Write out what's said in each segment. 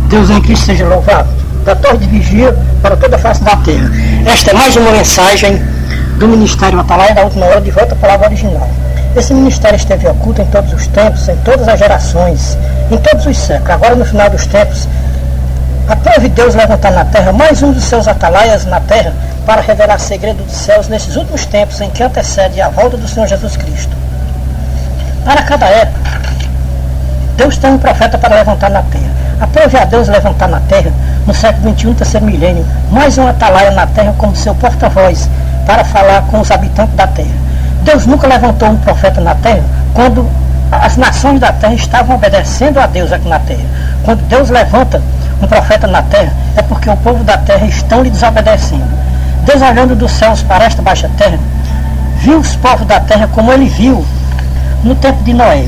Deus em Cristo seja louvado. Da torre de vigia para toda a face da terra. Esta é mais uma mensagem do Ministério Atalaia da Última Hora, de volta à palavra original. Esse ministério esteve oculto em todos os tempos, em todas as gerações, em todos os séculos. Agora, no final dos tempos, aprove Deus levantar na terra mais um dos seus atalaias na terra para revelar segredo dos céus nesses últimos tempos em que antecede a volta do Senhor Jesus Cristo. Para cada época, Deus tem um profeta para levantar na terra. Aprove a Deus levantar na terra, no século XXI, terceiro milênio, mais um atalaia na terra como seu porta-voz para falar com os habitantes da terra. Deus nunca levantou um profeta na terra quando as nações da terra estavam obedecendo a Deus aqui na terra. Quando Deus levanta um profeta na terra, é porque o povo da terra estão lhe desobedecendo. Deus, olhando dos céus para esta baixa terra, viu os povos da terra como ele viu no tempo de Noé.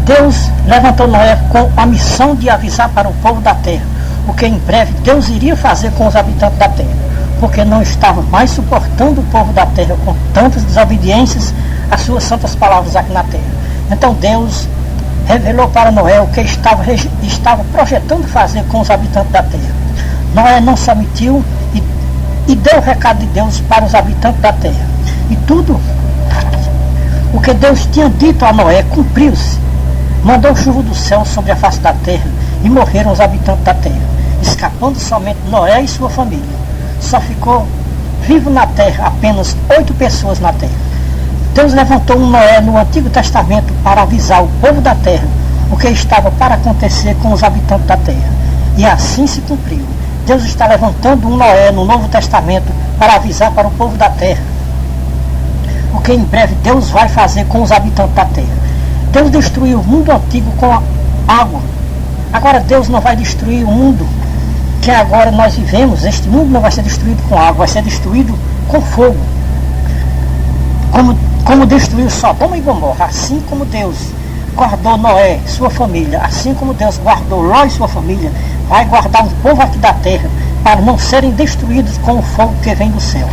Deus levantou Noé com a missão de avisar para o povo da terra o que em breve Deus iria fazer com os habitantes da terra, porque não estava mais suportando o povo da terra com tantas desobediências às suas santas palavras aqui na terra. Então Deus revelou para Noé o que estava projetando fazer com os habitantes da terra. Noé não se omitiu e deu o recado de Deus para os habitantes da terra. E tudo o que Deus tinha dito a Noé cumpriu-se. Mandou chuva do céu sobre a face da terra e morreram os habitantes da terra, escapando somente Noé e sua família. Só ficou vivo na terra apenas 8 pessoas na terra. Deus levantou um Noé no Antigo Testamento para avisar o povo da terra o que estava para acontecer com os habitantes da terra. E assim se cumpriu. Deus está levantando um Noé no Novo Testamento para avisar para o povo da terra o que em breve Deus vai fazer com os habitantes da terra. Deus destruiu o mundo antigo com a água. Agora Deus não vai destruir o mundo que agora nós vivemos. Este mundo não vai ser destruído com água, vai ser destruído com fogo. Como destruiu Sodoma e Gomorra, assim como Deus guardou Noé, sua família, assim como Deus guardou Ló e sua família, vai guardar um povo aqui da terra para não serem destruídos com o fogo que vem dos céus.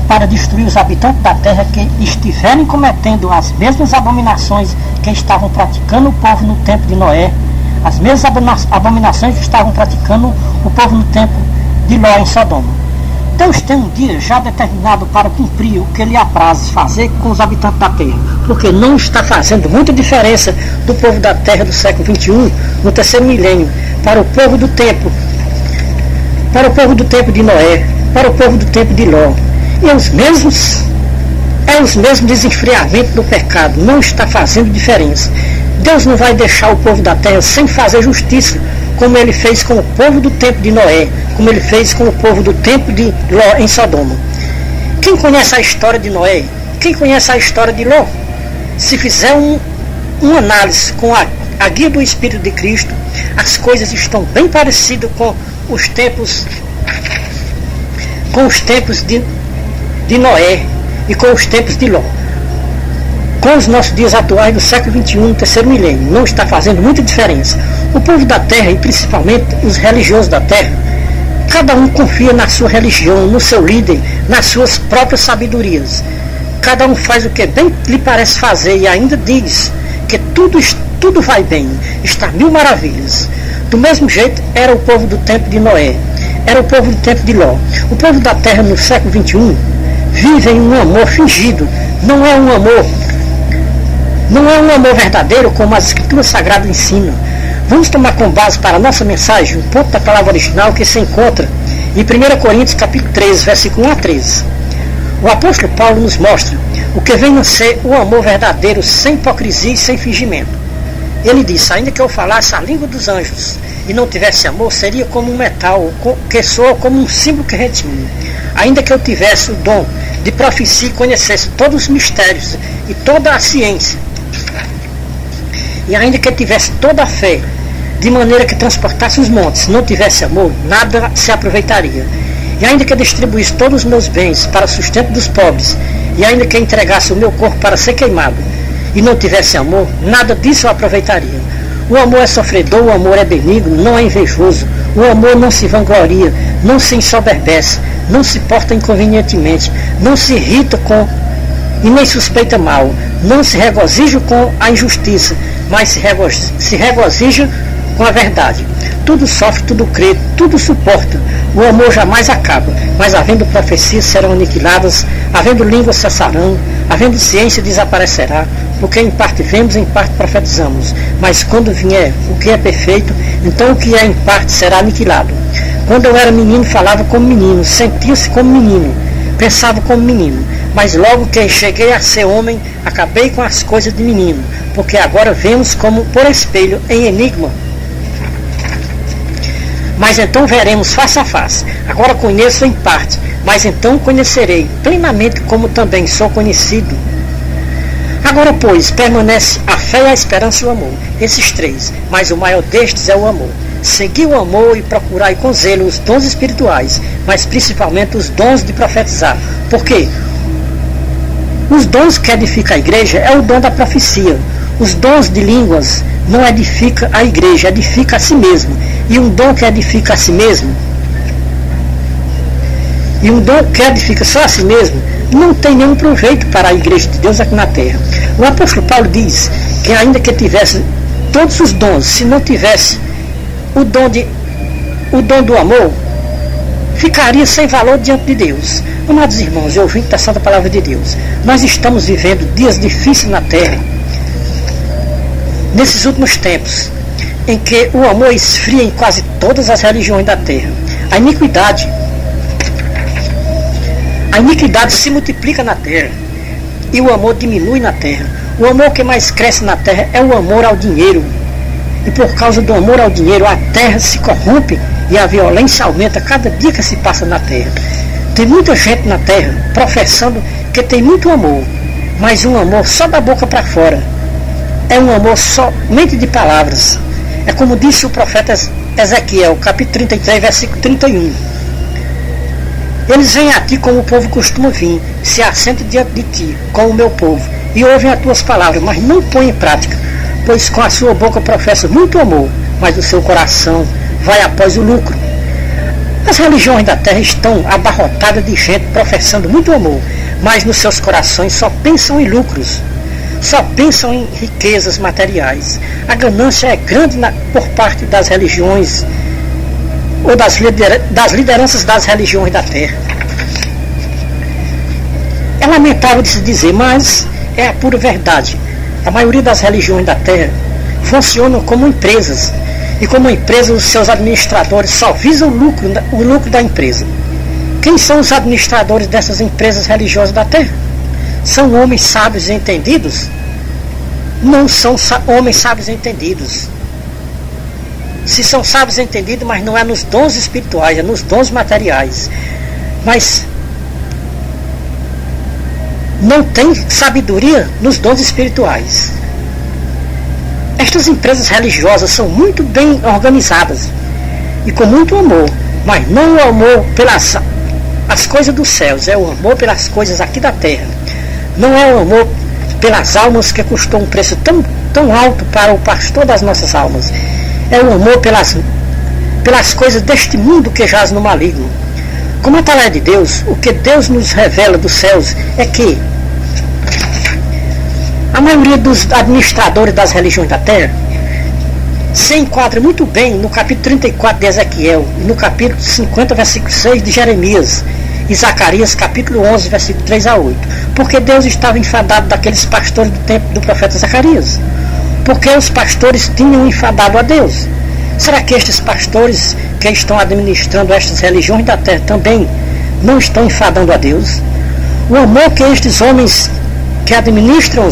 Para destruir os habitantes da terra que estiverem cometendo as mesmas abominações que estavam praticando o povo no tempo de Noé, as mesmas abominações que estavam praticando o povo no tempo de Ló em Sodoma. Deus tem um dia já determinado para cumprir o que lhe apraz fazer com os habitantes da terra, porque não está fazendo muita diferença do povo da terra do século XXI, no terceiro milênio, para o povo do tempo de Noé, para o povo do tempo de Ló. E os mesmos desenfreamento do pecado, não está fazendo diferença. Deus não vai deixar o povo da terra sem fazer justiça, como ele fez com o povo do tempo de Noé, como ele fez com o povo do tempo de Ló em Sodoma. Quem conhece a história de Noé? Quem conhece a história de Ló? Se fizer uma análise com a guia do Espírito de Cristo, as coisas estão bem parecidas com os tempos de Noé e com os tempos de Ló. Com os nossos dias atuais do século XXI, terceiro milênio, não está fazendo muita diferença. O povo da terra, e principalmente os religiosos da terra, cada um confia na sua religião, no seu líder, nas suas próprias sabedorias. Cada um faz o que bem lhe parece fazer e ainda diz que tudo vai bem, está mil maravilhas. Do mesmo jeito era o povo do tempo de Noé, era o povo do tempo de Ló. O povo da terra no século XXI vive em um amor fingido, não é um amor verdadeiro como as Escrituras Sagradas ensinam. Vamos tomar como base para a nossa mensagem um ponto da palavra original que se encontra em 1 Coríntios capítulo 13, versículo 1 a 13. O apóstolo Paulo nos mostra o que vem a ser o amor verdadeiro, sem hipocrisia e sem fingimento. Ele disse: ainda que eu falasse a língua dos anjos e não tivesse amor, seria como um metal que soa como um símbolo que retine. Ainda que eu tivesse o dom de profecia e conhecesse todos os mistérios e toda a ciência, e ainda que eu tivesse toda a fé, de maneira que transportasse os montes, se não tivesse amor, nada se aproveitaria. E ainda que eu distribuísse todos os meus bens para o sustento dos pobres, e ainda que eu entregasse o meu corpo para ser queimado, e não tivesse amor, nada disso eu aproveitaria. O amor é sofredor, o amor é benigno, não é invejoso, o amor não se vangloria, não se ensoberbece, não se porta inconvenientemente, não se irrita e nem suspeita mal, não se regozija com a injustiça, mas se regozija com a verdade. Tudo sofre, tudo crê, tudo suporta. O amor jamais acaba, mas havendo profecias serão aniquiladas, havendo línguas cessarão, havendo ciência desaparecerá, porque em parte vemos, em parte profetizamos. Mas quando vier o que é perfeito, então o que é em parte será aniquilado. Quando eu era menino, falava como menino, sentia-se como menino, pensava como menino. Mas logo que cheguei a ser homem, acabei com as coisas de menino, porque agora vemos como por espelho, em enigma. Mas então veremos face a face. Agora conheço em parte, mas então conhecerei plenamente, como também sou conhecido. Agora, pois, permanece a fé, a esperança e o amor. Esses três, mas o maior destes é o amor. Segui o amor e procurai com zelo os dons espirituais, mas principalmente os dons de profetizar. Por quê? Os dons que edifica a igreja é o dom da profecia. Os dons de línguas não edifica a igreja, edifica a si mesmo. E um dom que edifica a si mesmo, e um dom que edifica só a si mesmo, não tem nenhum proveito para a igreja de Deus aqui na terra. O apóstolo Paulo diz que ainda que tivesse todos os dons, se não tivesse o dom do amor, ficaria sem valor diante de Deus. Amados irmãos e ouvintes da Santa Palavra de Deus, nós estamos vivendo dias difíceis na terra, nesses últimos tempos, em que o amor esfria em quase todas as religiões da terra. A iniquidade se multiplica na terra e o amor diminui na terra. O amor que mais cresce na terra é o amor ao dinheiro. E por causa do amor ao dinheiro, a terra se corrompe e a violência aumenta cada dia que se passa na terra. Tem muita gente na terra professando que tem muito amor, mas um amor só da boca para fora. É um amor somente de palavras. É como disse o profeta Ezequiel, capítulo 33, versículo 31. Eles vêm a ti como o povo costuma vir, se assentam diante de ti, como o meu povo, e ouvem as tuas palavras, mas não põem em prática, pois com a sua boca professa muito amor, mas o seu coração vai após o lucro. As religiões da terra estão abarrotadas de gente professando muito amor, mas nos seus corações só pensam em lucros. Só pensam em riquezas materiais. A ganância é grande por parte das religiões ou das lideranças das religiões da terra. É lamentável de se dizer, mas é a pura verdade. A maioria das religiões da terra funcionam como empresas, e como empresa os seus administradores só visam o lucro da empresa. Quem são os administradores dessas empresas religiosas da terra? São homens sábios e entendidos? Não são homens sábios e entendidos. Se são sábios e entendidos, mas não é nos dons espirituais, é nos dons materiais. Mas não tem sabedoria nos dons espirituais. Estas empresas religiosas são muito bem organizadas e com muito amor, mas não o amor pelas as coisas dos céus, é o amor pelas coisas aqui da terra. Não é o amor pelas almas, que custou um preço tão alto para o pastor das nossas almas. É o amor pelas coisas deste mundo que jaz no maligno. Como a palavra de Deus, o que Deus nos revela dos céus é que a maioria dos administradores das religiões da terra se enquadra muito bem no capítulo 34 de Ezequiel e no capítulo 50, versículo 6 de Jeremias e Zacarias, capítulo 11, versículo 3 a 8. Porque Deus estava enfadado daqueles pastores do tempo do profeta Zacarias. Porque os pastores tinham enfadado a Deus. Será que estes pastores que estão administrando estas religiões da terra também não estão enfadando a Deus? O amor que estes homens que administram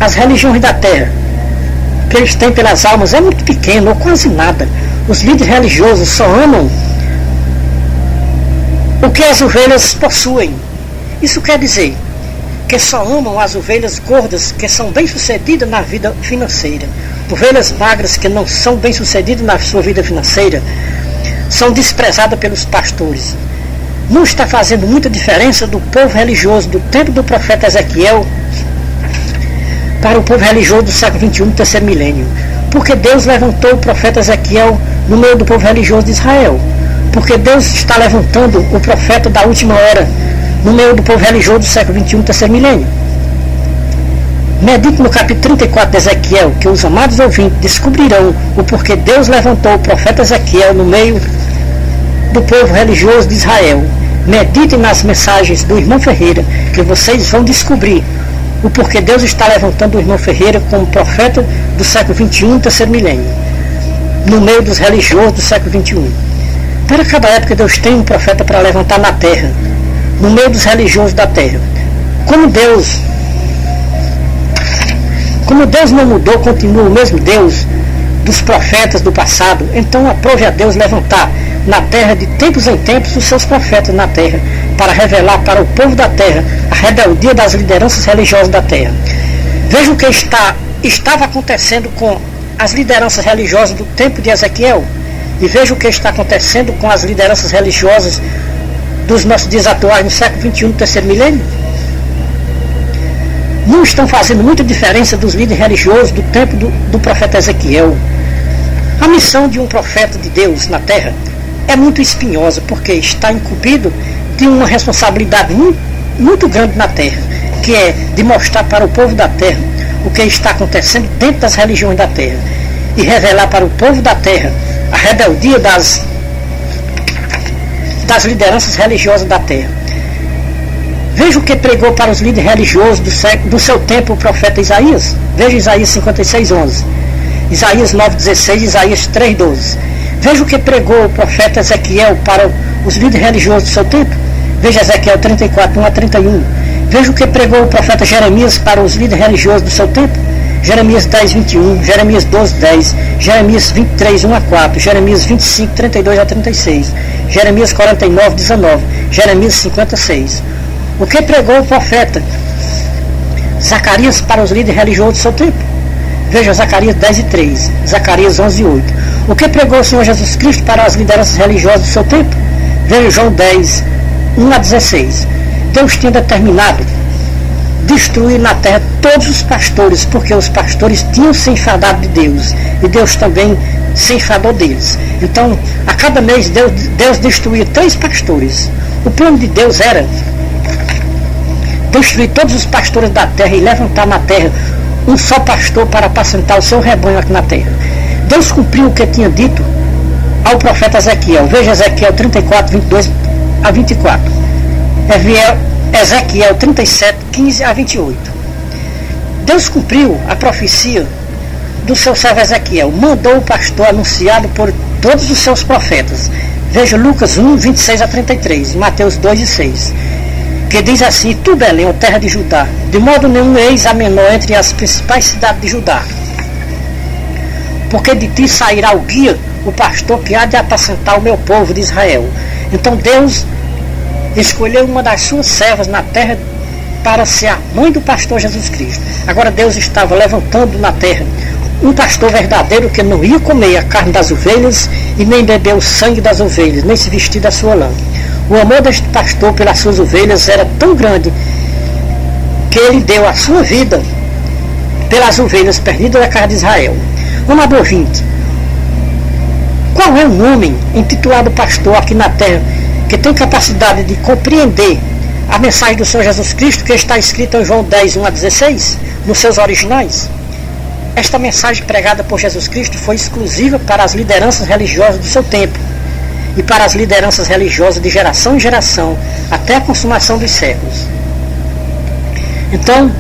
as religiões da terra, que eles têm pelas almas, é muito pequeno ou quase nada. Os líderes religiosos só amam o que as ovelhas possuem. Isso quer dizer que só amam as ovelhas gordas que são bem-sucedidas na vida financeira. Ovelhas magras que não são bem-sucedidas na sua vida financeira são desprezadas pelos pastores. Não está fazendo muita diferença do povo religioso do tempo do profeta Ezequiel para o povo religioso do século XXI, do terceiro milênio. Porque Deus levantou o profeta Ezequiel no meio do povo religioso de Israel. Porque Deus está levantando o profeta da última hora no meio do povo religioso do século XXI, do terceiro milênio. Medite no capítulo 34 de Ezequiel, que os amados ouvintes descobrirão o porquê Deus levantou o profeta Ezequiel no meio do povo religioso de Israel. Meditem nas mensagens do irmão Ferreira, que vocês vão descobrir o porquê Deus está levantando o irmão Ferreira como profeta do século XXI, terceiro milênio, no meio dos religiosos do século XXI. Para cada época Deus tem um profeta para levantar na terra, no meio dos religiosos da terra. Como Deus não mudou, continua o mesmo Deus dos profetas do passado, então aprove a Deus levantar na terra de tempos em tempos os seus profetas na terra, para revelar para o povo da terra a rebeldia das lideranças religiosas da terra. Veja o que estava acontecendo com as lideranças religiosas do tempo de Ezequiel, e veja o que está acontecendo com as lideranças religiosas dos nossos dias atuais no século XXI, no terceiro milênio. Não estão fazendo muita diferença dos líderes religiosos do tempo do profeta Ezequiel. A missão de um profeta de Deus na terra é muito espinhosa, porque está incumbido de uma responsabilidade muito grande na terra, que é de mostrar para o povo da terra o que está acontecendo dentro das religiões da terra e revelar para o povo da terra a rebeldia das lideranças religiosas da terra. Veja o que pregou para os líderes religiosos do seu tempo o profeta Isaías. Veja Isaías 56:11, Isaías 9:16, Isaías 3:12. Veja o que pregou o profeta Ezequiel para os líderes religiosos do seu tempo. Veja Ezequiel 34:1-31. Veja o que pregou o profeta Jeremias para os líderes religiosos do seu tempo. Jeremias 10:21, Jeremias 12:10, Jeremias 23:1-4, Jeremias 25:32-36, Jeremias 49:19, Jeremias 56. O que pregou o profeta Zacarias para os líderes religiosos do seu tempo? Veja Zacarias 10:3, Zacarias 11:8. O que pregou o Senhor Jesus Cristo para as lideranças religiosas do seu tempo? Veja João 10:1-16. Deus tinha determinado destruir na terra todos os pastores, porque os pastores tinham se enfadado de Deus, e Deus também se enfadou deles. Então, a cada mês Deus destruía 3 pastores. O plano de Deus era destruir todos os pastores da terra e levantar na terra um só pastor para apacentar o seu rebanho aqui na terra. Deus cumpriu o que tinha dito ao profeta Ezequiel. Veja Ezequiel 34:22-24. Ezequiel 37:15-28. Deus cumpriu a profecia do seu servo Ezequiel. Mandou o pastor anunciado por todos os seus profetas. Veja Lucas 1:26-33, Mateus 2:6. Que diz assim: Tu, Belém, ó terra de Judá, de modo nenhum eis a menor entre as principais cidades de Judá, porque de ti sairá o guia, o pastor que há de apacentar o meu povo de Israel. Então Deus escolheu uma das suas servas na terra para ser a mãe do pastor Jesus Cristo. Agora Deus estava levantando na terra um pastor verdadeiro que não ia comer a carne das ovelhas e nem beber o sangue das ovelhas, nem se vestir da sua lã. O amor deste pastor pelas suas ovelhas era tão grande que ele deu a sua vida pelas ovelhas perdidas da casa de Israel. Amado ouvinte, qual é um homem intitulado pastor aqui na terra que tem capacidade de compreender a mensagem do Senhor Jesus Cristo, que está escrita em João 10:1-16, nos seus originais? Esta mensagem pregada por Jesus Cristo foi exclusiva para as lideranças religiosas do seu tempo e para as lideranças religiosas de geração em geração, até a consumação dos séculos. Então,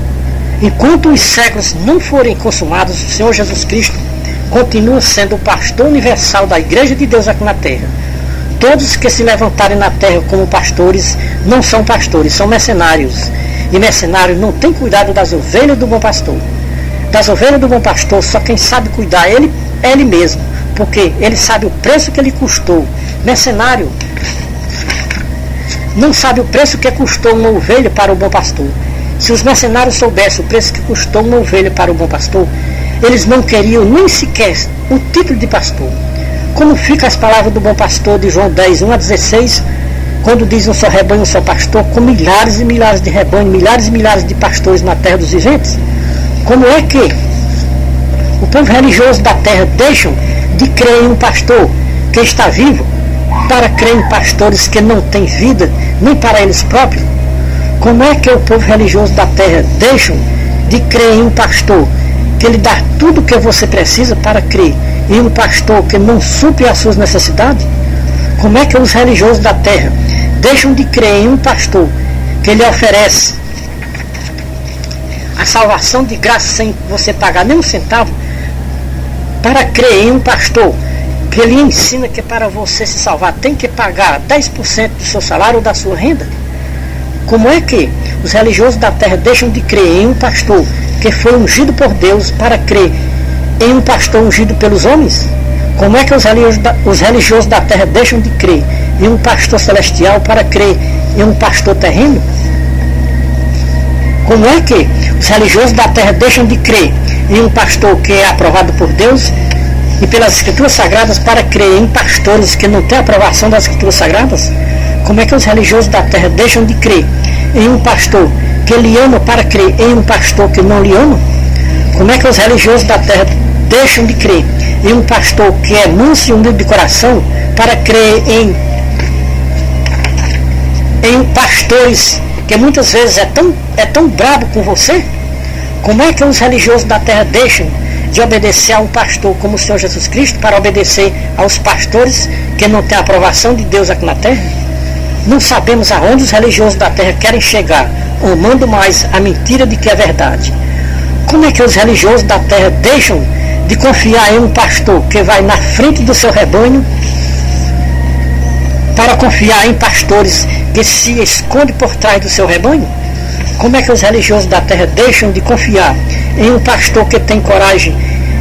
enquanto os séculos não forem consumados, o Senhor Jesus Cristo continua sendo o pastor universal da Igreja de Deus aqui na terra. Todos que se levantarem na terra como pastores não são pastores, são mercenários. E mercenário não tem cuidado das ovelhas do bom pastor. Das ovelhas do bom pastor, só quem sabe cuidar é ele mesmo, porque ele sabe o preço que ele custou. Mercenário não sabe o preço que custou uma ovelha para o bom pastor. Se os mercenários soubessem o preço que custou uma ovelha para o bom pastor, eles não queriam nem sequer o título de pastor. Como fica as palavras do bom pastor de João 10:1-16, quando diz: um só rebanho, um só pastor, com milhares e milhares de rebanhos, milhares e milhares de pastores na terra dos viventes? Como é que o povo religioso da terra deixam de crer em um pastor que está vivo para crer em pastores que não têm vida nem para eles próprios? Como é que o povo religioso da terra deixam de crer em um pastor que lhe dá tudo o que você precisa para crer em um pastor que não supre as suas necessidades? Como é que os religiosos da terra deixam de crer em um pastor que lhe oferece a salvação de graça sem você pagar nem um centavo, para crer em um pastor que lhe ensina que para você se salvar tem que pagar 10% do seu salário ou da sua renda? Como é que os religiosos da terra deixam de crer em um pastor que foi ungido por Deus para crer em um pastor ungido pelos homens? Como é que os religiosos da terra deixam de crer em um pastor celestial para crer em um pastor terreno? Como é que os religiosos da terra deixam de crer em um pastor que é aprovado por Deus e pelas Escrituras Sagradas para crer em pastores que não têm aprovação das Escrituras Sagradas? Como é que os religiosos da terra deixam de crer em um pastor que lhe ama para crer em um pastor que não lhe ama? Como é que os religiosos da terra deixam de crer em um pastor que é manso e humilde de coração para crer em pastores que muitas vezes é tão brabo com você? Como é que os religiosos da terra deixam de obedecer a um pastor como o Senhor Jesus Cristo para obedecer aos pastores que não têm a aprovação de Deus aqui na terra? Não sabemos aonde os religiosos da terra querem chegar, amando mais a mentira do que a verdade. Como é que os religiosos da terra deixam de confiar em um pastor que vai na frente do seu rebanho para confiar em pastores que se escondem por trás do seu rebanho? Como é que os religiosos da terra deixam de confiar em um pastor que tem coragem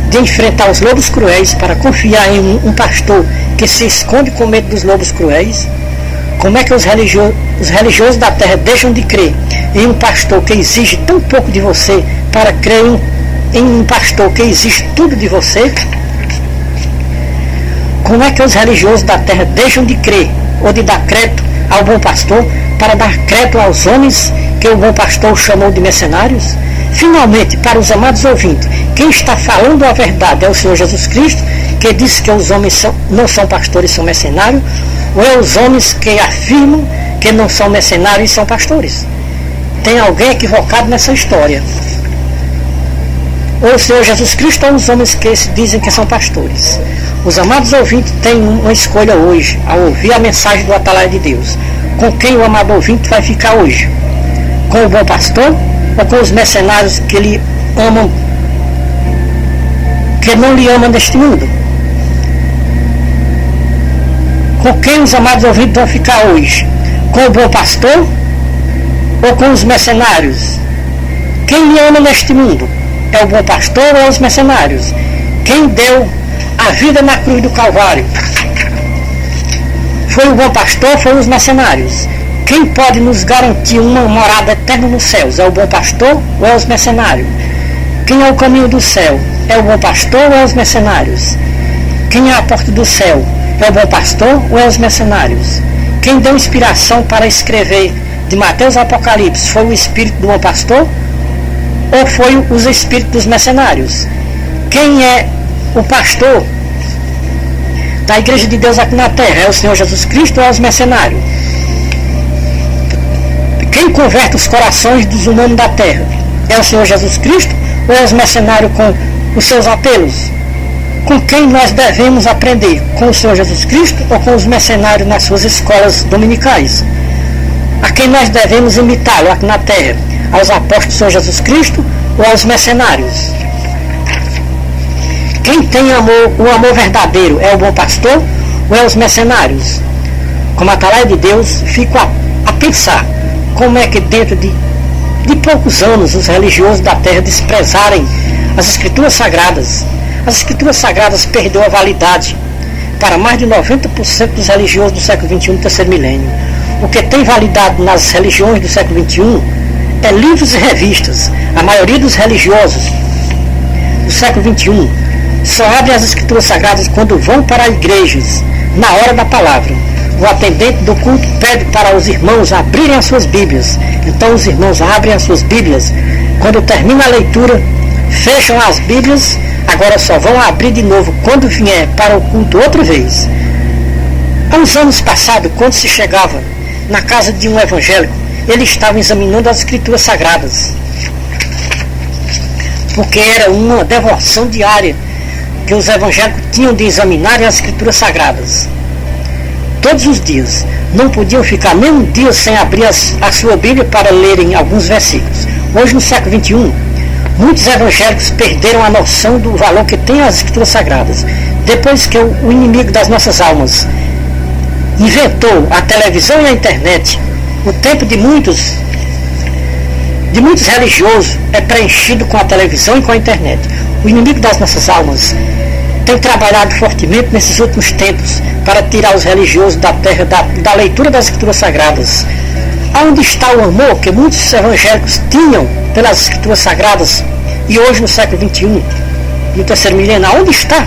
de enfrentar os lobos cruéis para confiar em um pastor que se esconde com medo dos lobos cruéis? Como é que os religiosos da terra deixam de crer em um pastor que exige tão pouco de você para crer em um pastor que exige tudo de você? Como é que os religiosos da terra deixam de crer ou de dar crédito ao bom pastor para dar crédito aos homens que o bom pastor chamou de mercenários? Finalmente, para os amados ouvintes, quem está falando a verdade é o Senhor Jesus Cristo, que disse que os homens não são pastores, são mercenários, ou é os homens que afirmam que não são mercenários e são pastores? Tem alguém equivocado nessa história. Ou o Senhor Jesus Cristo ou os homens que dizem que são pastores. Os amados ouvintes têm uma escolha hoje, ao ouvir a mensagem do Atalaia de Deus. Com quem o amado ouvinte vai ficar hoje? Com o bom pastor ou com os mercenários que lhe amam, que não lhe amam neste mundo? Com quem os amados ouvintes vão ficar hoje? Com o bom pastor ou com os mercenários? Quem lhe ama neste mundo? É o bom pastor ou é os mercenários? Quem deu a vida na cruz do Calvário? Foi o bom pastor ou foram os mercenários? Quem pode nos garantir uma morada eterna nos céus? É o bom pastor ou é os mercenários? Quem é o caminho do céu? É o bom pastor ou é os mercenários? Quem é a porta do céu? É o bom pastor ou é os mercenários? Quem deu inspiração para escrever de Mateus a Apocalipse foi o espírito do bom pastor ou foi os espíritos dos mercenários? Quem é o pastor da Igreja de Deus aqui na terra? É o Senhor Jesus Cristo ou é os mercenários? Quem converte os corações dos humanos da terra? É o Senhor Jesus Cristo ou é os mercenários com os seus apelos? Com quem nós devemos aprender? Com o Senhor Jesus Cristo ou com os mercenários nas suas escolas dominicais? A quem nós devemos imitá-lo aqui na terra? Aos apóstolos do Senhor Jesus Cristo ou aos mercenários? Quem tem o amor verdadeiro é o bom pastor ou é os mercenários? Como Atalaia de Deus, fico a pensar como é que dentro de poucos anos os religiosos da terra desprezarem as Escrituras Sagradas. As Escrituras Sagradas perdeu a validade para mais de 90% dos religiosos do século XXI, do terceiro milênio. O que tem validade nas religiões do século XXI é livros e revistas. A maioria dos religiosos do século XXI só abrem as Escrituras Sagradas quando vão para igrejas, na hora da palavra. O atendente do culto pede para os irmãos abrirem as suas Bíblias. Então os irmãos abrem as suas Bíblias. Quando termina a leitura, fecham as Bíblias. Agora só vão abrir de novo quando vier para o culto outra vez. Há uns anos passados, quando se chegava na casa de um evangélico, ele estava examinando as Escrituras Sagradas. porque era uma devoção diária que os evangélicos tinham de examinar as Escrituras Sagradas. Todos os dias. Não podiam ficar nem um dia sem abrir a sua Bíblia para lerem alguns versículos. Hoje, no século XXI, muitos evangélicos perderam a noção do valor que tem as Escrituras Sagradas. Depois que o inimigo das nossas almas inventou a televisão e a internet, o tempo de muitos religiosos é preenchido com a televisão e com a internet. O inimigo das nossas almas tem trabalhado fortemente nesses últimos tempos para tirar os religiosos da terra da leitura das Escrituras Sagradas. Onde está o amor que muitos evangélicos tinham pelas Escrituras Sagradas e hoje no século XXI, no terceiro milênio, onde está?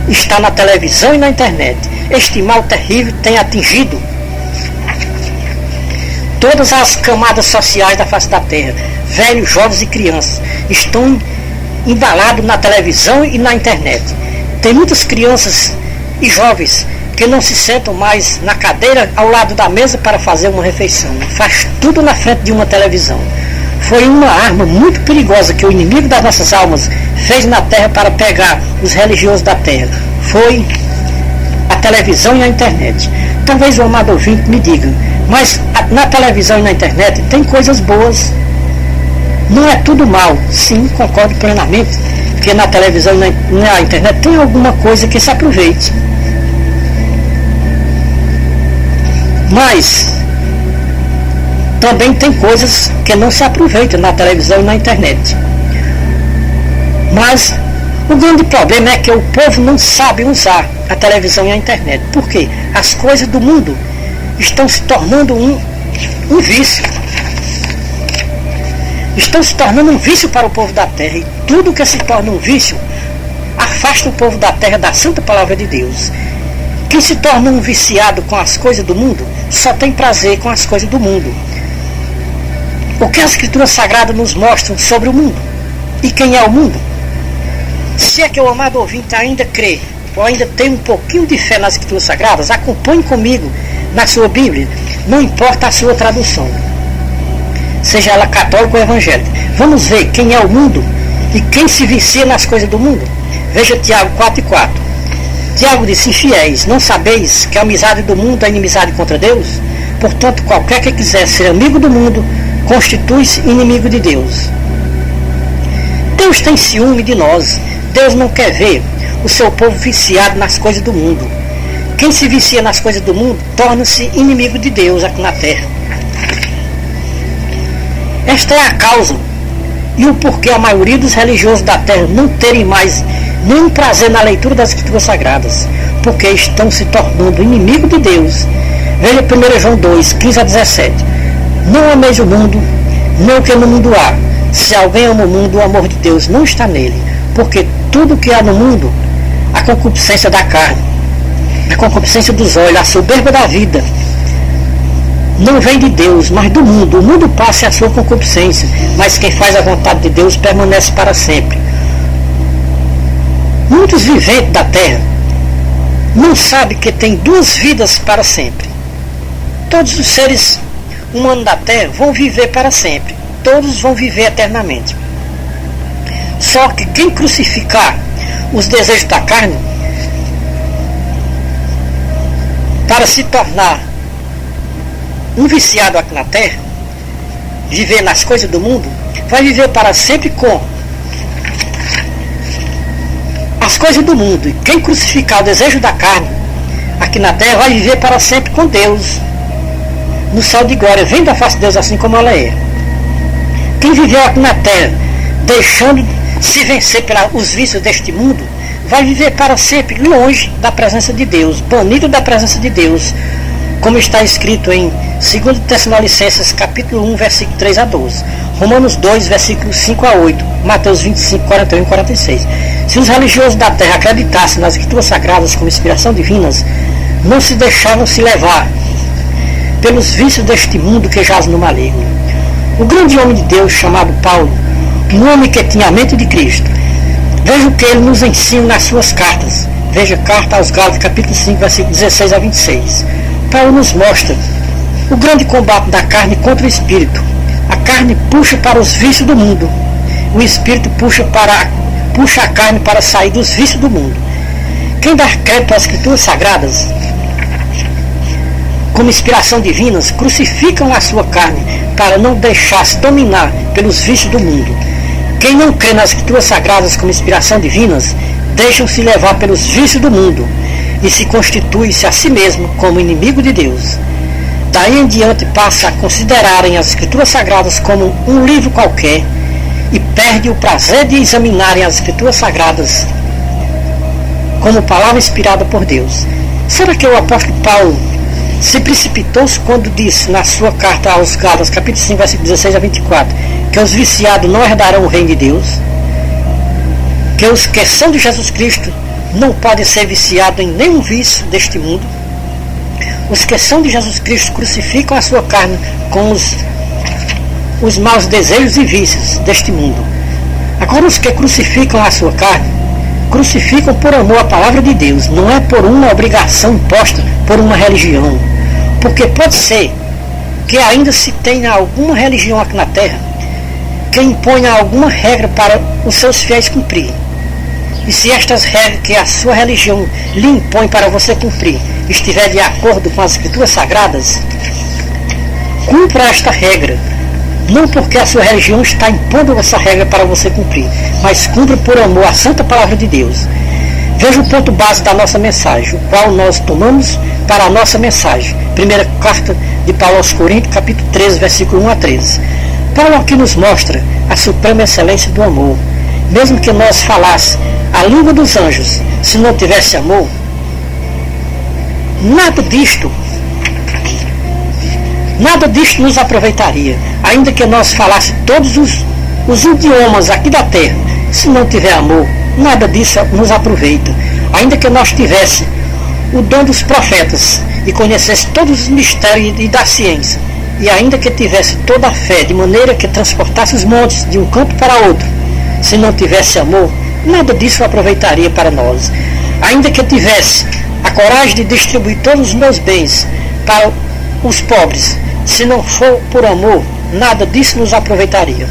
Está na televisão e na internet. Este mal terrível tem atingido todas as camadas sociais da face da terra. Velhos, jovens e crianças estão embalados na televisão e na internet. Tem muitas crianças e jovens que não se sentam mais na cadeira ao lado da mesa para fazer uma refeição. Faz tudo na frente de uma televisão. Foi uma arma muito perigosa que o inimigo das nossas almas fez na terra para pegar os religiosos da terra. Foi a televisão e a internet. Talvez o amado ouvinte me diga, mas na televisão e na internet tem coisas boas. Não é tudo mal. Sim, concordo plenamente que na televisão e na internet tem alguma coisa que se aproveite. Mas também tem coisas que não se aproveitam na televisão e na internet. Mas o grande problema é que o povo não sabe usar a televisão e a internet. Por quê? As coisas do mundo estão se tornando um vício. Estão se tornando um vício para o povo da terra. E tudo que se torna um vício afasta o povo da terra da santa palavra de Deus. Quem se torna um viciado com as coisas do mundo só tem prazer com as coisas do mundo. O que as Escrituras Sagradas nos mostram sobre o mundo? E quem é o mundo? Se é que o amado ouvinte ainda crê, ou ainda tem um pouquinho de fé nas Escrituras Sagradas, acompanhe comigo na sua Bíblia, não importa a sua tradução, seja ela católica ou evangélica. Vamos ver quem é o mundo e quem se vicia nas coisas do mundo. Veja Tiago 4:4. Tiago disse: infiéis, não sabeis que a amizade do mundo é inimizade contra Deus? Portanto, qualquer que quiser ser amigo do mundo, constitui-se inimigo de Deus. Deus tem ciúme de nós. Deus não quer ver o seu povo viciado nas coisas do mundo. Quem se vicia nas coisas do mundo torna-se inimigo de Deus aqui na terra. Esta é a causa e o porquê a maioria dos religiosos da terra não terem mais nenhum prazer na leitura das Escrituras Sagradas, porque estão se tornando inimigo de Deus. Veja 1 João 2:15-17. Não ameis o mundo, nem o que no mundo há. Se alguém ama o mundo, o amor de Deus não está nele, porque tudo que há no mundo, a concupiscência da carne, a concupiscência dos olhos, a soberba da vida, não vem de Deus, mas do mundo. O mundo passa a sua concupiscência, mas quem faz a vontade de Deus permanece para sempre. Muitos viventes da terra não sabem que tem duas vidas para sempre. Todos os seres humanos da terra vão viver para sempre. Todos vão viver eternamente. Só que quem crucificar os desejos da carne para se tornar um viciado aqui na terra, viver nas coisas do mundo, vai viver para sempre com as coisas do mundo. E quem crucificar o desejo da carne aqui na terra vai viver para sempre com Deus no céu de glória, vem da face de Deus assim como ela é. Quem viveu aqui na terra deixando se vencer pelos vícios deste mundo vai viver para sempre longe da presença de Deus, banido da presença de Deus, como está escrito em 2 Tessalonicenses capítulo 1, versículo 3-12, Romanos 2, versículos 5-8, Mateus 25, 41 e 46. Se os religiosos da terra acreditassem nas Escrituras Sagradas como inspiração divinas, não se deixavam se levar pelos vícios deste mundo que jaz no maligno. O grande homem de Deus chamado Paulo, um homem que tinha a mente de Cristo, veja o que ele nos ensina nas suas cartas. Veja Carta aos Gálatas capítulo 5, versículos 16-26. Paulo nos mostra o grande combate da carne contra o espírito. A carne puxa para os vícios do mundo, o Espírito puxa a carne para sair dos vícios do mundo. Quem dá crédito às Escrituras Sagradas como inspiração divinas, crucificam a sua carne para não deixar-se dominar pelos vícios do mundo. Quem não crê nas Escrituras Sagradas como inspiração divinas, deixam-se levar pelos vícios do mundo e se constitui-se a si mesmo como inimigo de Deus. Daí em diante passa a considerarem as Escrituras Sagradas como um livro qualquer e perde o prazer de examinarem as Escrituras Sagradas como palavra inspirada por Deus. Será que o apóstolo Paulo se precipitou-se quando disse na sua carta aos Gálatas, capítulo 5, versículo 16 a 24, que os viciados não herdarão o reino de Deus? Que os que são de Jesus Cristo não podem ser viciados em nenhum vício deste mundo? Os que são de Jesus Cristo crucificam a sua carne com os maus desejos e vícios deste mundo. Agora, os que crucificam a sua carne, crucificam por amor à palavra de Deus, não é por uma obrigação imposta por uma religião. Porque pode ser que ainda se tenha alguma religião aqui na terra que imponha alguma regra para os seus fiéis cumprir. E se estas regras que a sua religião lhe impõe para você cumprir estiver de acordo com as Escrituras Sagradas, cumpra esta regra. Não porque a sua religião está impondo essa regra para você cumprir, mas cumpra por amor à santa palavra de Deus. Veja o ponto base da nossa mensagem, o qual nós tomamos para a nossa mensagem. Primeira carta de Paulo aos Coríntios, capítulo 13, versículo 1 a 13. Paulo aqui nos mostra a suprema excelência do amor. Mesmo que nós falássemos a língua dos anjos, se não tivesse amor, nada disto nos aproveitaria. Ainda que nós falássemos todos os idiomas aqui da terra, se não tiver amor, nada disso nos aproveita. Ainda que nós tivéssemos o dom dos profetas e conhecesse todos os mistérios e da ciência, e ainda que tivesse toda a fé, de maneira que transportasse os montes de um canto para outro, se não tivesse amor, nada disso aproveitaria para nós. Ainda que tivesse a coragem de distribuir todos os meus bens para os pobres, se não for por amor, nada disso nos aproveitaria.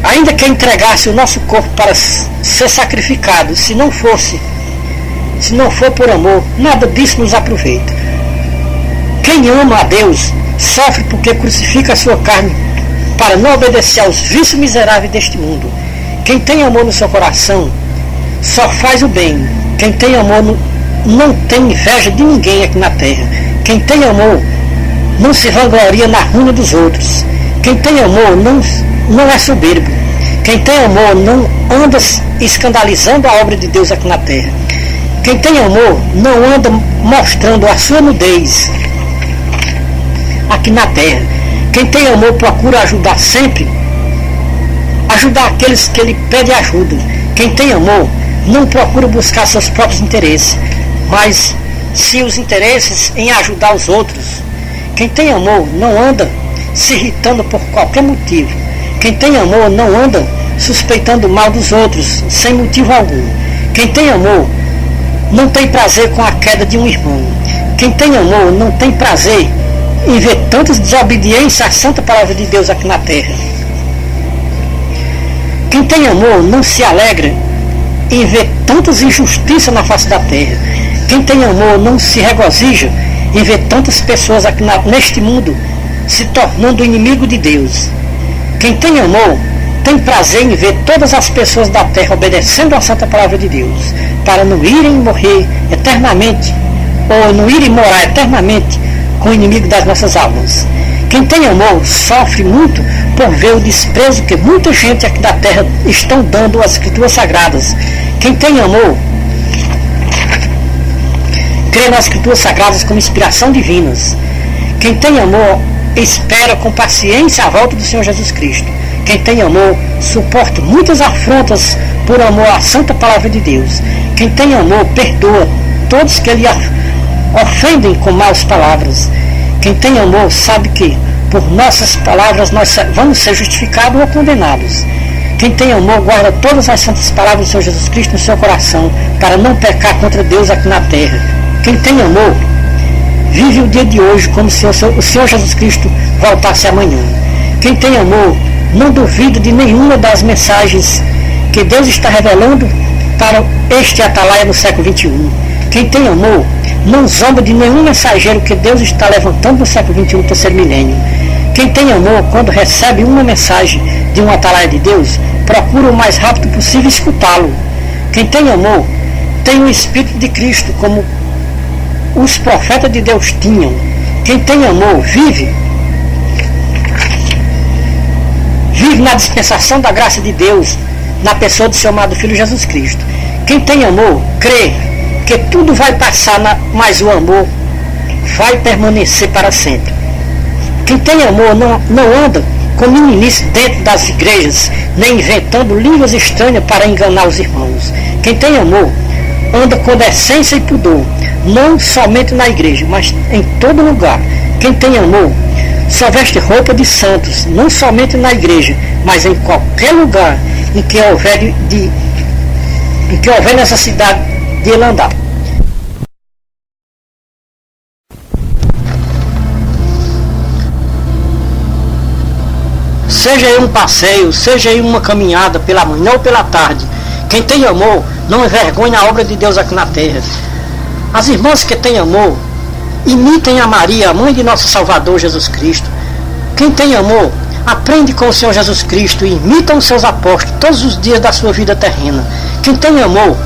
Ainda que entregasse o nosso corpo para ser sacrificado, se não for por amor, nada disso nos aproveita. Quem ama a Deus sofre porque crucifica a sua carne para não obedecer aos vícios miseráveis deste mundo. Quem tem amor no seu coração só faz o bem. Quem tem amor não tem inveja de ninguém aqui na terra. Quem tem amor não se vangloria na ruína dos outros. Quem tem amor não é soberbo. Quem tem amor não anda escandalizando a obra de Deus aqui na terra. Quem tem amor não anda mostrando a sua nudez aqui na terra. Quem tem amor procura ajudar sempre, ajudar aqueles que lhe pedem ajuda. Quem tem amor não procura buscar seus próprios interesses, mas sim os interesses em ajudar os outros. Quem tem amor não anda se irritando por qualquer motivo. Quem tem amor não anda suspeitando o mal dos outros sem motivo algum. Quem tem amor não tem prazer com a queda de um irmão. Quem tem amor não tem prazer em ver tantas desobediências à santa palavra de Deus aqui na terra. Quem tem amor não se alegra em ver tantas injustiças na face da terra. Quem tem amor não se regozija em ver tantas pessoas aqui neste mundo se tornando inimigo de Deus. Quem tem amor tem prazer em ver todas as pessoas da terra obedecendo à santa palavra de Deus, para não irem morrer eternamente, ou não irem morar eternamente com o inimigo das nossas almas. Quem tem amor sofre muito por ver o desprezo que muita gente aqui da terra estão dando às Escrituras Sagradas. Quem tem amor crê nas Escrituras Sagradas como inspiração divinas. Quem tem amor espera com paciência a volta do Senhor Jesus Cristo. Quem tem amor suporta muitas afrontas por amor à santa palavra de Deus. Quem tem amor perdoa todos que lhe ofendem com maus palavras. Quem tem amor sabe que por nossas palavras nós vamos ser justificados ou condenados. Quem tem amor guarda todas as santas palavras do Senhor Jesus Cristo no seu coração para não pecar contra Deus aqui na terra. Quem tem amor vive o dia de hoje como se o Senhor Jesus Cristo voltasse amanhã. Quem tem amor não duvida de nenhuma das mensagens que Deus está revelando para este atalaia no século XXI. Quem tem amor não zomba de nenhum mensageiro que Deus está levantando no século XXI, terceiro milênio. Quem tem amor, quando recebe uma mensagem de um atalaia de Deus, procura o mais rápido possível escutá-lo. Quem tem amor tem o Espírito de Cristo, como os profetas de Deus tinham. Quem tem amor vive na dispensação da graça de Deus, na pessoa do seu amado Filho Jesus Cristo. Quem tem amor crê que tudo vai passar, mas o amor vai permanecer para sempre. Quem tem amor não anda com meninice dentro das igrejas, nem inventando línguas estranhas para enganar os irmãos. Quem tem amor anda com decência e pudor, não somente na igreja, mas em todo lugar. Quem tem amor só veste roupa de santos, não somente na igreja, mas em qualquer lugar em que houver necessidade de ele andar. Seja em um passeio, seja em uma caminhada pela manhã ou pela tarde, quem tem amor não envergonha a obra de Deus aqui na terra. As irmãs que têm amor imitem a Maria, a mãe de nosso Salvador Jesus Cristo. Quem tem amor aprende com o Senhor Jesus Cristo e imita os seus apóstolos todos os dias da sua vida terrena. Quem tem amor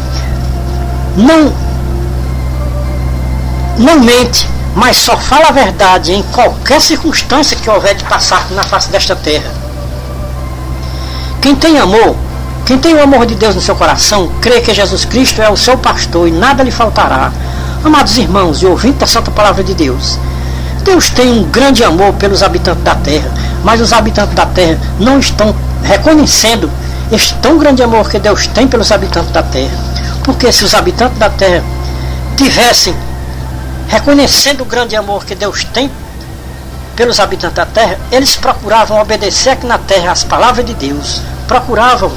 não mente, mas só fala a verdade em qualquer circunstância que houver de passar na face desta terra. Quem tem amor, quem tem o amor de Deus no seu coração, crê que Jesus Cristo é o seu pastor e nada lhe faltará. Amados irmãos e ouvintes da Santa Palavra de Deus, Deus tem um grande amor pelos habitantes da terra, mas os habitantes da terra não estão reconhecendo este tão grande amor que Deus tem pelos habitantes da terra. Porque se os habitantes da terra tivessem reconhecendo o grande amor que Deus tem pelos habitantes da terra, eles procuravam obedecer aqui na terra as palavras de Deus, procuravam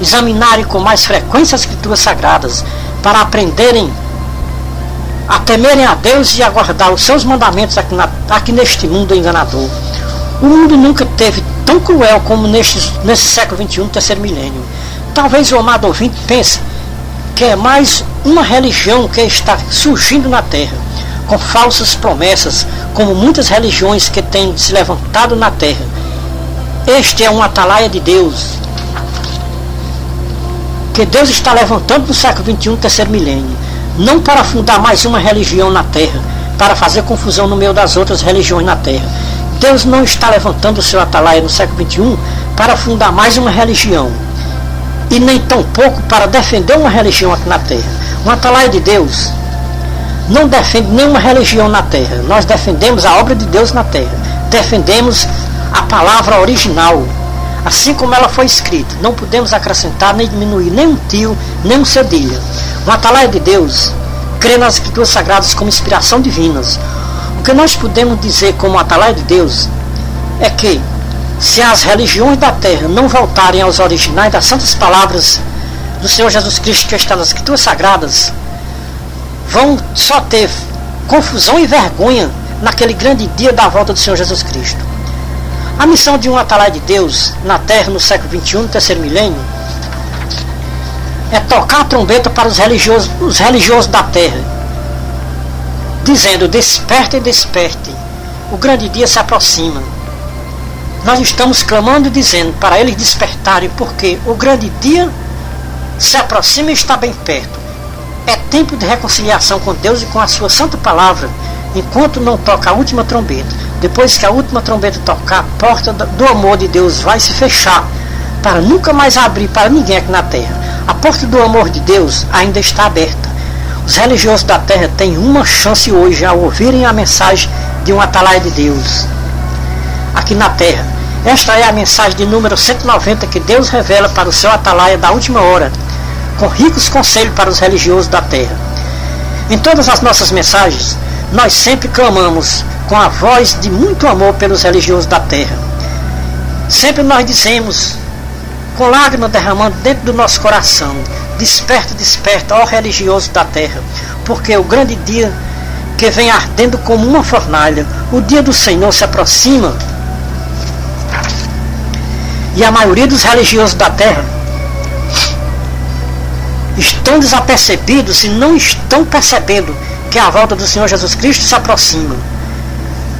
examinarem com mais frequência as Escrituras Sagradas, para aprenderem a temerem a Deus e a guardar os seus mandamentos aqui neste mundo enganador. O mundo nunca teve tão cruel como nesse século XXI, terceiro milênio. Talvez o amado ouvinte pense que é mais uma religião que está surgindo na terra, com falsas promessas, como muitas religiões que têm se levantado na terra. Este é um atalaia de Deus, que Deus está levantando no século XXI, terceiro milênio, não para fundar mais uma religião na terra, para fazer confusão no meio das outras religiões na terra. Deus não está levantando o seu atalaia no século XXI para fundar mais uma religião, e nem tampouco para defender uma religião aqui na terra. Um atalaia de Deus não defende nenhuma religião na terra. Nós defendemos a obra de Deus na terra, defendemos a palavra original, assim como ela foi escrita. Não podemos acrescentar nem diminuir nem um tio, nem um cedilha. Um atalaia de Deus crê nas Escrituras Sagradas como inspiração divinas. O que nós podemos dizer como atalaia de Deus é que, se as religiões da terra não voltarem aos originais das santas palavras do Senhor Jesus Cristo que está nas Escrituras Sagradas, vão só ter confusão e vergonha naquele grande dia da volta do Senhor Jesus Cristo. A missão de um atalaia de Deus na terra no século XXI, terceiro milênio, é tocar a trombeta para os religiosos da terra, dizendo: despertem, despertem, o grande dia se aproxima. Nós estamos clamando e dizendo para eles despertarem, porque o grande dia se aproxima e está bem perto. É tempo de reconciliação com Deus e com a sua santa palavra, enquanto não toca a última trombeta. Depois que a última trombeta tocar, a porta do amor de Deus vai se fechar, para nunca mais abrir para ninguém aqui na terra. A porta do amor de Deus ainda está aberta. Os religiosos da terra têm uma chance hoje ao ouvirem a mensagem de um atalaia de Deus aqui na terra. Esta é a mensagem de número 190 que Deus revela para o seu atalaia da última hora, com ricos conselhos para os religiosos da terra. Em todas as nossas mensagens, nós sempre clamamos com a voz de muito amor pelos religiosos da terra. Sempre nós dizemos, com lágrimas derramando dentro do nosso coração: desperta, desperta, ó religioso da terra, porque o grande dia que vem ardendo como uma fornalha, o dia do Senhor se aproxima. E a maioria dos religiosos da terra estão desapercebidos e não estão percebendo que a volta do Senhor Jesus Cristo se aproxima.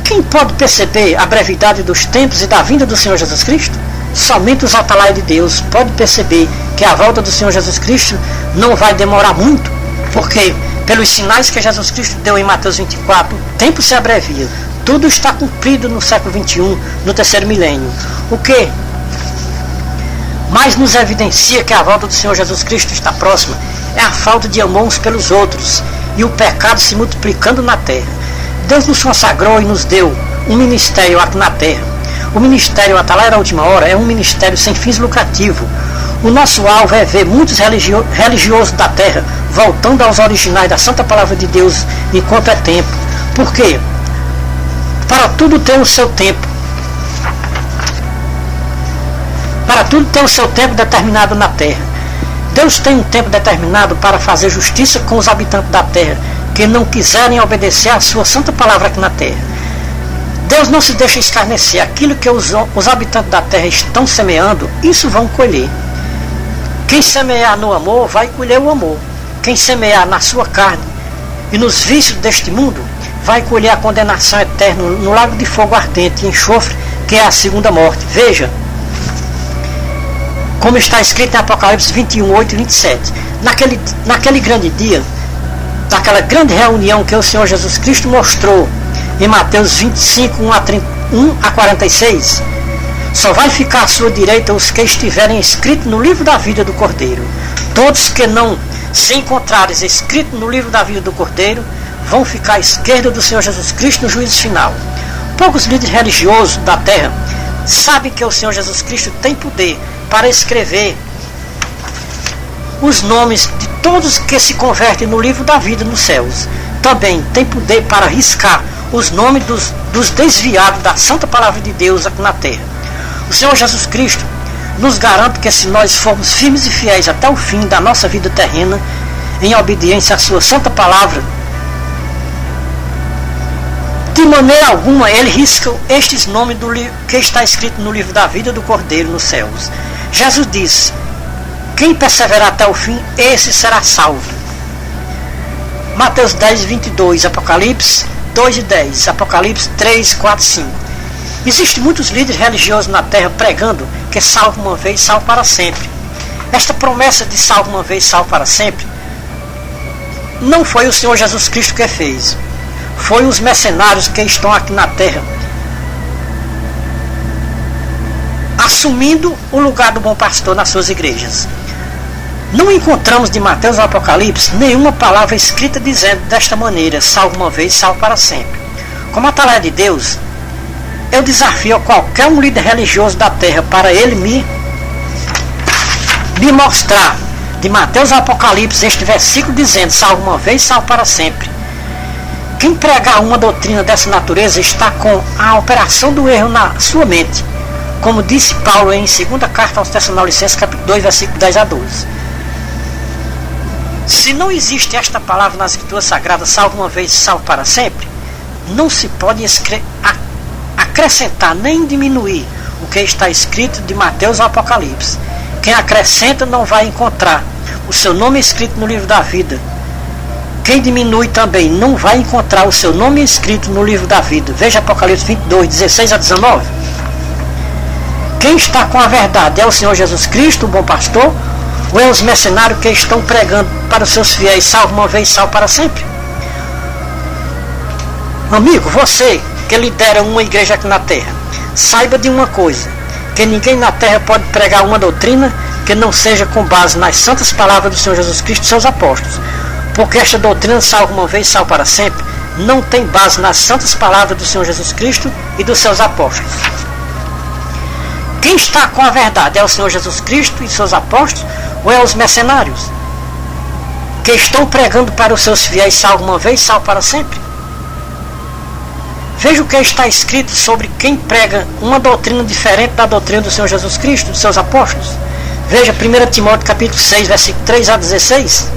Quem pode perceber a brevidade dos tempos e da vinda do Senhor Jesus Cristo? Somente os atalaias de Deus podem perceber que a volta do Senhor Jesus Cristo não vai demorar muito, porque pelos sinais que Jesus Cristo deu em Mateus 24, o tempo se abrevia. Tudo está cumprido no século 21, no terceiro milênio. O que mais nos evidencia que a volta do Senhor Jesus Cristo está próxima é a falta de amor uns pelos outros e o pecado se multiplicando na terra. Deus nos consagrou e nos deu um ministério aqui na terra. O ministério Atalaia da Última Hora é um ministério sem fins lucrativos. O nosso alvo é ver muitos religiosos da terra voltando aos originais da Santa Palavra de Deus enquanto é tempo. Por quê? Para tudo tem o seu tempo. Para tudo tem o seu tempo determinado na terra. Deus tem um tempo determinado para fazer justiça com os habitantes da terra que não quiserem obedecer à sua santa palavra aqui na terra. Deus não se deixa escarnecer. Aquilo que os habitantes da terra estão semeando, isso vão colher. Quem semear no amor vai colher o amor. Quem semear na sua carne e nos vícios deste mundo vai colher a condenação eterna no lago de fogo ardente e enxofre, que é a segunda morte. Veja como está escrito em Apocalipse 21, 8 e 27. Naquele grande dia, daquela grande reunião que o Senhor Jesus Cristo mostrou em Mateus 25, 1 a 46, só vai ficar à sua direita os que estiverem escritos no livro da vida do Cordeiro. Todos que não se encontrarem escritos no livro da vida do Cordeiro vão ficar à esquerda do Senhor Jesus Cristo no juízo final. Poucos líderes religiosos da terra sabem que o Senhor Jesus Cristo tem poder para escrever os nomes de todos que se convertem no livro da vida nos céus. Também tem poder para riscar os nomes dos desviados da santa palavra de Deus aqui na terra. O Senhor Jesus Cristo nos garante que se nós formos firmes e fiéis até o fim da nossa vida terrena, em obediência à sua santa palavra, de maneira alguma ele risca estes nomes que está escrito no livro da vida do Cordeiro nos céus. Jesus disse: quem perseverar até o fim, esse será salvo. Mateus 10, 22, Apocalipse 2 e 10, Apocalipse 3, 4 e 5. Existem muitos líderes religiosos na terra pregando que salvo uma vez, salvo para sempre. Esta promessa de salvo uma vez, salvo para sempre, não foi o Senhor Jesus Cristo que fez. Foi os mercenários que estão aqui na terra, assumindo o lugar do bom pastor nas suas igrejas. Não encontramos de Mateus ao Apocalipse nenhuma palavra escrita dizendo desta maneira: salvo uma vez, salvo para sempre. Como atalaia de Deus, eu desafio a qualquer um líder religioso da terra para ele me mostrar de Mateus ao Apocalipse este versículo dizendo: salvo uma vez, salvo para sempre. Quem pregar uma doutrina dessa natureza está com a operação do erro na sua mente, como disse Paulo em 2ª carta aos Tessalonicenses, capítulo 2, versículo 10 a 12. Se não existe esta palavra nas Escrituras Sagradas, salvo uma vez, salvo para sempre, não se pode acrescentar nem diminuir o que está escrito de Mateus ao Apocalipse. Quem acrescenta não vai encontrar o seu nome escrito no livro da vida. Quem diminui também não vai encontrar o seu nome escrito no livro da vida. Veja Apocalipse 22, 16 a 19. Quem está com a verdade é o Senhor Jesus Cristo, o bom pastor, ou é os mercenários que estão pregando para os seus fiéis: salvo uma vez, salvo para sempre? Amigo, você que lidera uma igreja aqui na terra, saiba de uma coisa: que ninguém na terra pode pregar uma doutrina que não seja com base nas santas palavras do Senhor Jesus Cristo e seus apóstolos. Porque esta doutrina, salvo uma vez, salvo para sempre, não tem base nas santas palavras do Senhor Jesus Cristo e dos seus apóstolos. Quem está com a verdade é o Senhor Jesus Cristo e seus apóstolos, ou é os mercenários que estão pregando para os seus fiéis: salvo uma vez, salvo para sempre? Veja o que está escrito sobre quem prega uma doutrina diferente da doutrina do Senhor Jesus Cristo e dos seus apóstolos. Veja 1 Timóteo capítulo 6, versículo 3 a 16.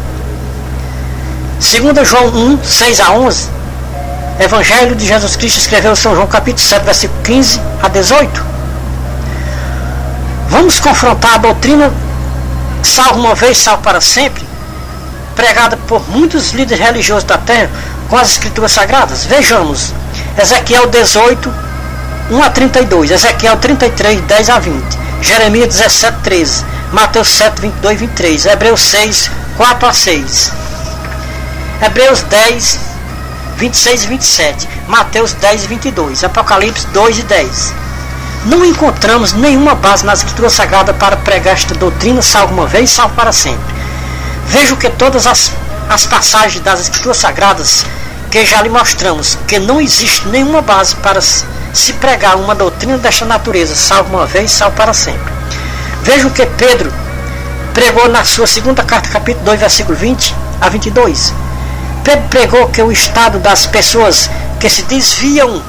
2 João 1, 6 a 11. Evangelho de Jesus Cristo, escreveu São João capítulo 7, versículo 15 a 18. Vamos confrontar a doutrina salvo uma vez, salvo para sempre, pregada por muitos líderes religiosos da terra, com as escrituras sagradas. Vejamos, Ezequiel 18, 1 a 32, Ezequiel 33, 10 a 20, Jeremias 17, 13, Mateus 7, 22 e 23, Hebreus 6, 4 a 6, Hebreus 10, 26 e 27, Mateus 10 e 22, Apocalipse 2 e 10. Não encontramos nenhuma base nas escrituras sagradas para pregar esta doutrina, salvo uma vez, salvo para sempre. Vejo que todas as passagens das escrituras sagradas que já lhe mostramos, que não existe nenhuma base para se pregar uma doutrina desta natureza, salvo uma vez, salvo para sempre. Vejo que Pedro pregou na sua segunda carta, capítulo 2, versículo 20 a 22. Pedro pregou que o estado das pessoas que se desviam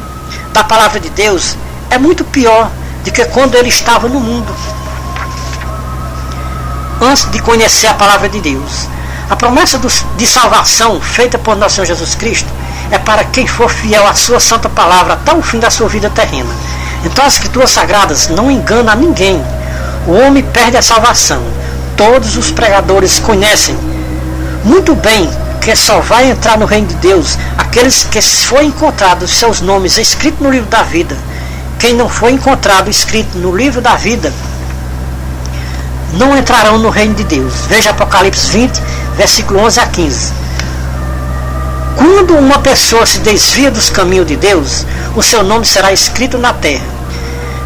da palavra de Deus é muito pior do que quando ele estava no mundo, antes de conhecer a palavra de Deus. A promessa de salvação feita por nosso Senhor Jesus Cristo é para quem for fiel à sua santa palavra até o fim da sua vida terrena. Então as escrituras sagradas não enganam a ninguém. O homem perde a salvação. Todos os pregadores conhecem muito bem que só vai entrar no reino de Deus aqueles que foi encontrados seus nomes escritos no livro da vida. Quem não foi encontrado escrito no livro da vida não entrarão no reino de Deus. Veja Apocalipse 20, versículo 11 a 15. Quando uma pessoa se desvia dos caminhos de Deus, o seu nome será escrito na terra.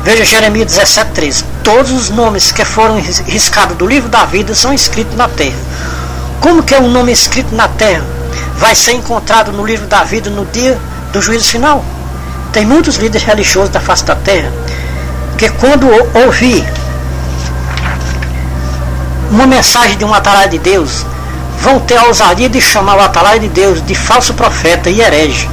Veja Jeremias 17, 13. Todos os nomes que foram riscados do livro da vida são escritos na terra. Como que um nome escrito na terra vai ser encontrado no livro da vida no dia do juízo final? Tem muitos líderes religiosos da face da terra que, quando ouvir uma mensagem de um atalaia de Deus, vão ter a ousadia de chamar o atalaia de Deus de falso profeta e herege.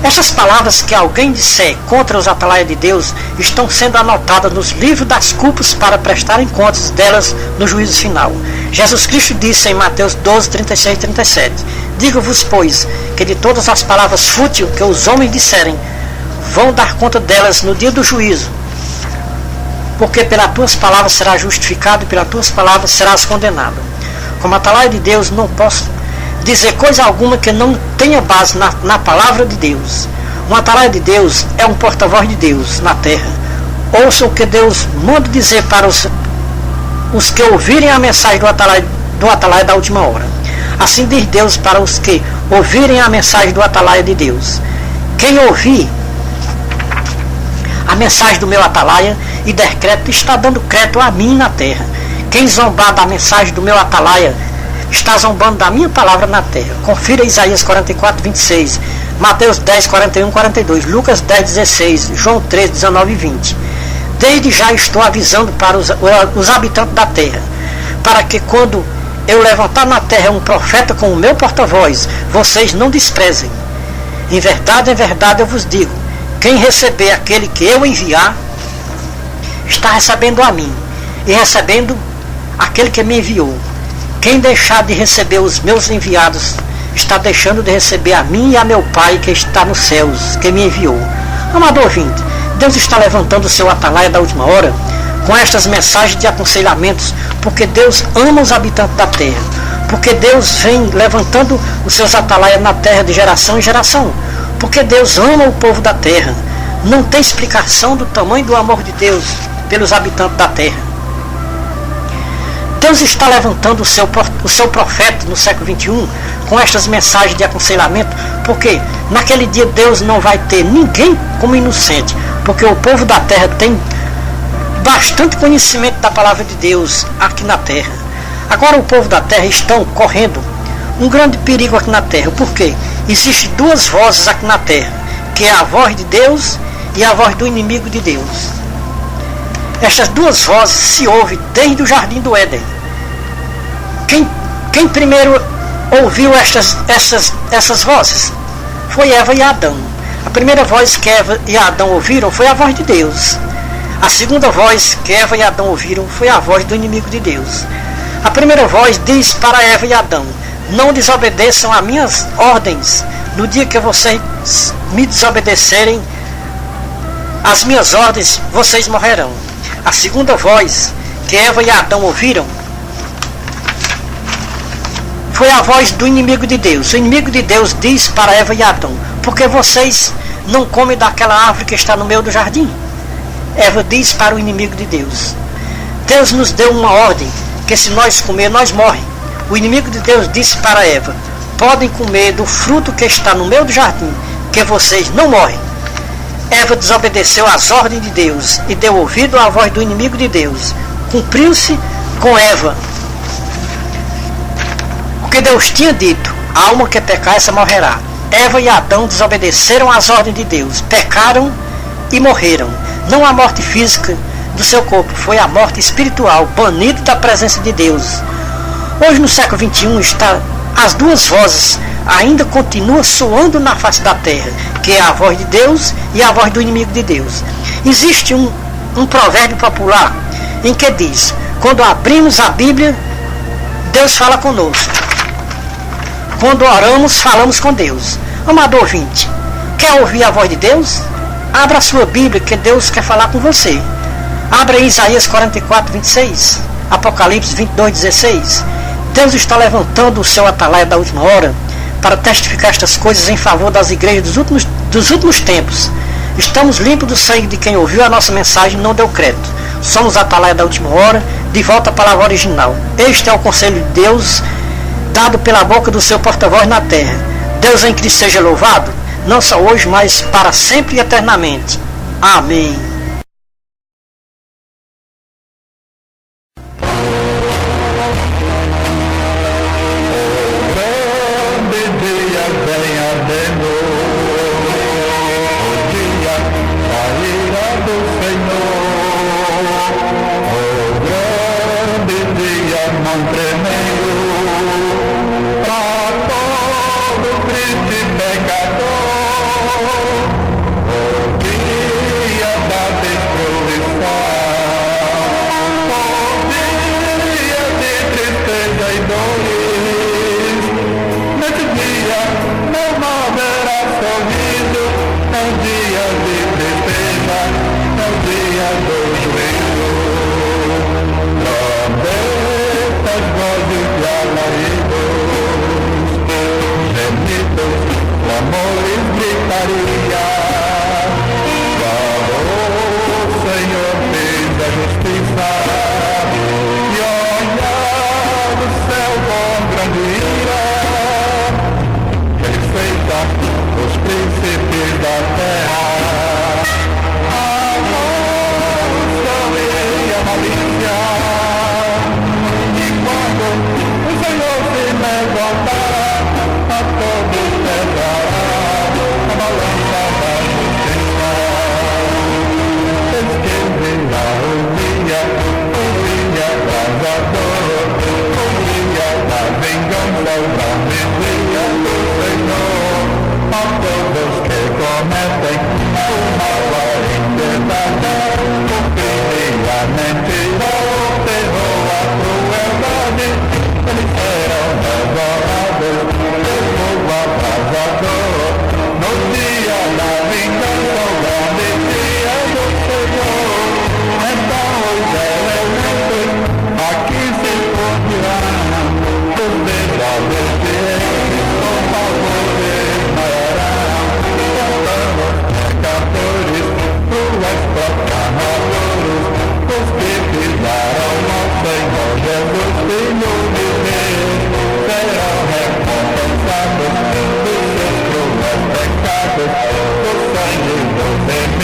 Essas palavras que alguém disser contra os atalaias de Deus estão sendo anotadas nos livros das culpas para prestarem contas delas no juízo final. Jesus Cristo disse em Mateus 12, 36 e 37: Digo-vos, pois, que de todas as palavras fúteis que os homens disserem, vão dar conta delas no dia do juízo. Porque pelas tuas palavras serás justificado e pelas tuas palavras serás condenado. Como atalaia de Deus, não posso dizer coisa alguma que não tenha base na palavra de Deus. Um atalaia de Deus é um porta-voz de Deus na terra. Ouça o que Deus manda dizer para os que ouvirem a mensagem do atalaia da última hora. Assim diz Deus para os que ouvirem a mensagem do atalaia de Deus: quem ouvir a mensagem do meu atalaia e der crédito, está dando crédito a mim na terra. Quem zombar da mensagem do meu atalaia está zombando da minha palavra na terra. Confira Isaías 44, 26, Mateus 10, 41, 42, Lucas 10, 16, João 3, 19 e 20. Desde já estou avisando para os habitantes da terra, para que quando eu levantar na terra um profeta com o meu porta-voz, vocês não desprezem. Em verdade eu vos digo, quem receber aquele que eu enviar, está recebendo a mim, e recebendo aquele que me enviou. Quem deixar de receber os meus enviados, está deixando de receber a mim e a meu Pai que está nos céus, que me enviou. Amado ouvinte, Deus está levantando o seu atalaia da última hora com estas mensagens de aconselhamentos, porque Deus ama os habitantes da terra, porque Deus vem levantando os seus atalaias na terra de geração em geração, porque Deus ama o povo da terra. Não tem explicação do tamanho do amor de Deus pelos habitantes da terra. Deus está levantando o seu profeta no século XXI com estas mensagens de aconselhamento, porque naquele dia Deus não vai ter ninguém como inocente, porque o povo da terra tem bastante conhecimento da palavra de Deus aqui na terra. Agora o povo da terra estão correndo um grande perigo aqui na terra, porque existem duas vozes aqui na terra, que é a voz de Deus e a voz do inimigo de Deus. Estas duas vozes se ouvem desde o jardim do Éden. Quem primeiro ouviu essas vozes? Foi Eva e Adão. A primeira voz que Eva e Adão ouviram foi a voz de Deus. A segunda voz que Eva e Adão ouviram foi a voz do inimigo de Deus. A primeira voz diz para Eva e Adão: não desobedeçam a minhas ordens. No dia que vocês me desobedecerem as minhas ordens, vocês morrerão. A segunda voz que Eva e Adão ouviram foi a voz do inimigo de Deus. O inimigo de Deus diz para Eva e Adão: por que vocês não comem daquela árvore que está no meio do jardim? Eva diz para o inimigo de Deus: Deus nos deu uma ordem, que se nós comer, nós morremos. O inimigo de Deus disse para Eva: podem comer do fruto que está no meio do jardim, que vocês não morrem. Eva desobedeceu às ordens de Deus e deu ouvido à voz do inimigo de Deus. Cumpriu-se com Eva o que Deus tinha dito: a alma que pecar, essa morrerá. Eva e Adão desobedeceram às ordens de Deus, pecaram e morreram. Não a morte física do seu corpo, foi a morte espiritual, banido da presença de Deus. Hoje, no século XXI, as duas vozes ainda continuam soando na face da terra, que é a voz de Deus e a voz do inimigo de Deus. Existe um provérbio popular em que diz: quando abrimos a Bíblia, Deus fala conosco. Quando oramos, falamos com Deus. Amado ouvinte, quer ouvir a voz de Deus? Abra a sua Bíblia, que Deus quer falar com você. Abra Isaías 44, 26, Apocalipse 22, 16. Deus está levantando o seu atalaia da última hora para testificar estas coisas em favor das igrejas dos últimos tempos. Estamos limpos do sangue de quem ouviu a nossa mensagem e não deu crédito. Somos a atalaia da última hora, de volta à palavra original. Este é o conselho de Deus, dado pela boca do seu porta-voz na terra. Deus em Cristo seja louvado, não só hoje, mas para sempre e eternamente. Amém. Serão recompensados dos seus cruéis pecados, do sangue do Senhor.